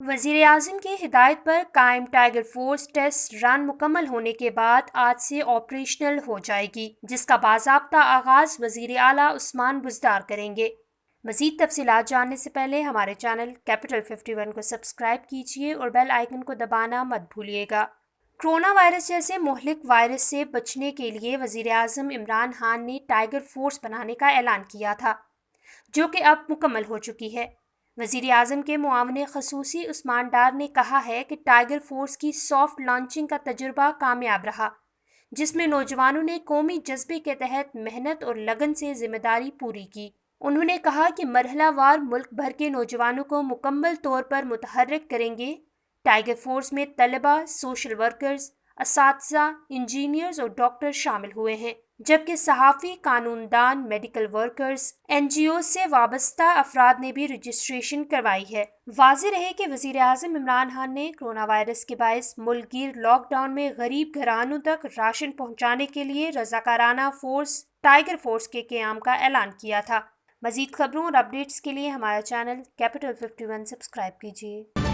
وزیر اعظم کی ہدایت پر قائم ٹائیگر فورس ٹیسٹ رن مکمل ہونے کے بعد آج سے آپریشنل ہو جائے گی، جس کا باضابطہ آغاز وزیر اعلیٰ عثمان بزدار کریں گے۔ مزید تفصیلات جاننے سے پہلے ہمارے چینل کیپٹل 51 کو سبسکرائب کیجیے اور بیل آئیکن کو دبانا مت بھولیے گا۔ کرونا وائرس جیسے مہلک وائرس سے بچنے کے لیے وزیر اعظم عمران خان نے ٹائیگر فورس بنانے کا اعلان کیا تھا، جو کہ اب مکمل ہو چکی ہے۔ وزیر اعظم کے معاون خصوصی عثمان ڈار نے کہا ہے کہ ٹائیگر فورس کی سافٹ لانچنگ کا تجربہ کامیاب رہا، جس میں نوجوانوں نے قومی جذبے کے تحت محنت اور لگن سے ذمہ داری پوری کی۔ انہوں نے کہا کہ مرحلہ وار ملک بھر کے نوجوانوں کو مکمل طور پر متحرک کریں گے۔ ٹائیگر فورس میں طلباء، سوشل ورکرز، اساتذہ، انجینئرز اور ڈاکٹر شامل ہوئے ہیں، جبکہ صحافی، قانون دان، میڈیکل ورکرز، NGOز سے وابستہ افراد نے بھی رجسٹریشن کروائی ہے۔ واضح رہے کہ وزیر اعظم عمران خان نے کرونا وائرس کے باعث ملک گیر لاک ڈاؤن میں غریب گھرانوں تک راشن پہنچانے کے لیے رضاکارانہ فورس ٹائیگر فورس کے قیام کا اعلان کیا تھا۔ مزید خبروں اور اپڈیٹس کے لیے ہمارا چینل کیپٹل 51 سبسکرائب کیجیے۔